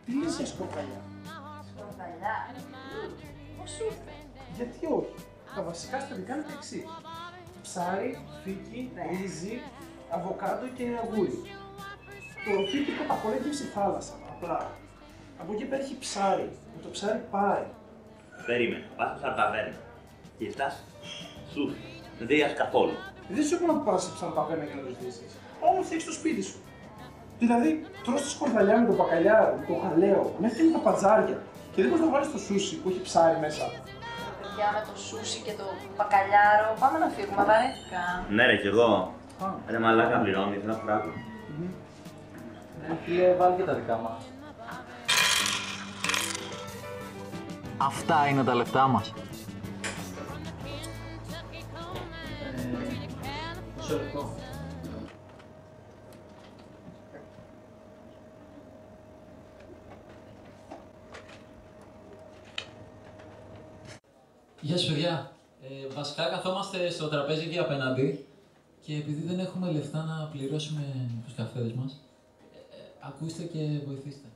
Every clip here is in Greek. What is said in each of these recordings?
Τι λες για σκορδαλιά? Σκορδαλιά. Πώς ήρθε? Γιατί όχι. Τα βασικά στατικά είναι τα εξής. Ψάρι, φύκι, ρύζι, αβοκάντο και αγούρι. Το φύκι πρώτα απ' όλα έχει στη θάλασσα, απλά. Από εκεί πέρα έχει ψάρι. Με το ψάρι πάει. Περίμενε, πας σαν ταβέρνα. Και φτάς σούφι. Δεν δέας καθόλου. Δεν σου είπα να πας σαν ταβέρνα και να το ζήσεις. Όμως θα έχεις το σπίτι σου. Δηλαδή, τρως τη σκορδαλιά με το μπακαλιάρο, με το χαλαίο, μέχρι με τα πατζάρια. Και δεν μπορείς να βάλεις το σούσι που έχει ψάρι μέσα. Παιδιά, με το σούσι και το μπακαλιάρο, πάμε να φύγουμε, βαρέθηκα. Ναι ρε, κι εγώ. Ρε μαλάκα πληρώνει, θέλω να φράγω. Φίλε, βάλει και τα δικά μας. Αυτά είναι τα λεφτά μας. Μισό λεπτό. Γεια σας παιδιά. Βασικά καθόμαστε στο τραπέζι εκεί απέναντι και επειδή δεν έχουμε λεφτά να πληρώσουμε τους καφέδες μας, ακούστε και βοηθήστε.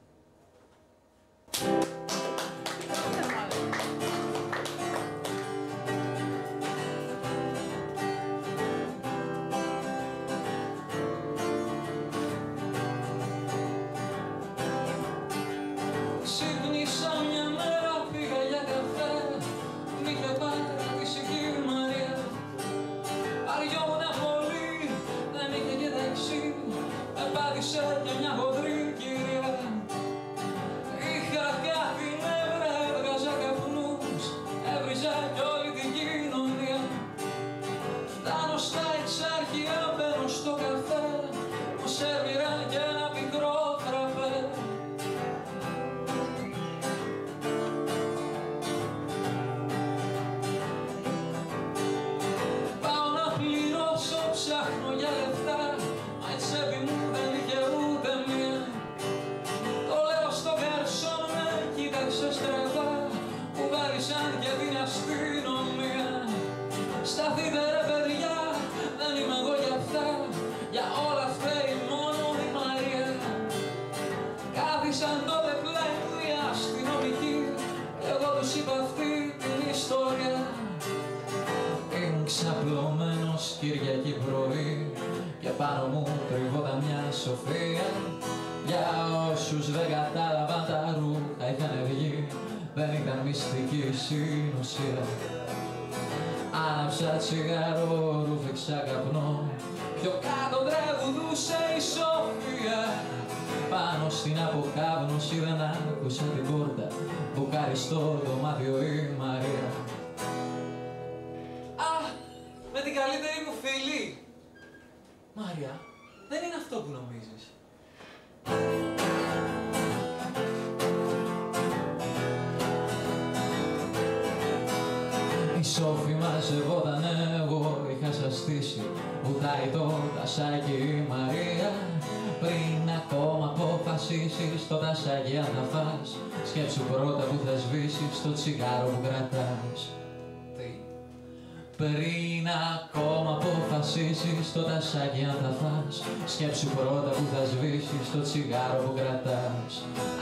Ξαπλωμένος Κυριακή πρωί και πάνω μου κρυβόταν μια σοφία. Για όσους δεν κατάλαβαν τα ρούχα είχαν βγει, δεν ήταν μυστική συνουσία. Άναψα τσιγάρο, ρούφηξα καπνό, πιο κάτω τραγουδούσε η Σοφία. Πάνω στην αποκάβνωση δεν άκουσα την πόρτα, μπουκάρει στο δωμάτιο η Μαρία. Με την καλύτερη μου φίλη! Μάρια, δεν είναι αυτό που νομίζεις. Η Σόφη μαζευόταν, εγώ είχα σαστήσει. Βουτάει το τασάκι η Μαρία. Πριν ακόμα αποφασίσεις το τασάκι αν θα φας, σκέψου πρώτα που θα σβήσεις το τσιγάρο που κρατάς. Πριν ακόμα αποφασίσεις το τασάκι αν θα φας, σκέψου πρώτα που θα σβήσεις το τσιγάρο που κρατάς.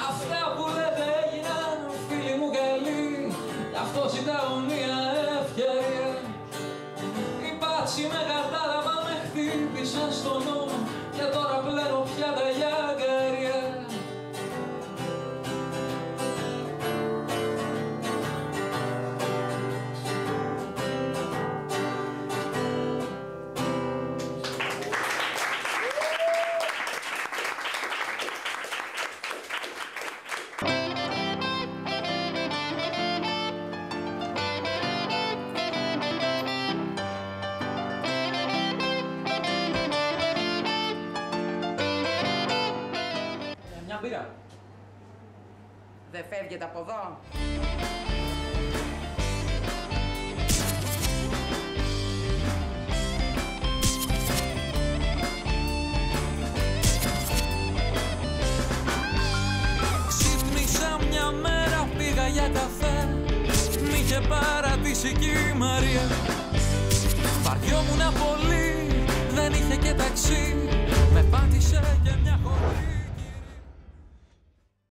Αυτά που λέτε έγιναν φίλοι μου καλοί, γι' αυτό ζητάω μια ευκαιρία. Οι πάτσοι με κατάλαβα, με χτύπησαν στο νόμο και τώρα πλένω πια τα γιαγκαρία. Μπύρα. Δεν φεύγετε από εδώ. Ξύπνησα μια μέρα, πήγα για καφέ, μ' είχε παρατήσει κι η Μαρία. Βαριόμουνα πολύ, δεν είχε και ταξί, με πάτησε και μια χωρί.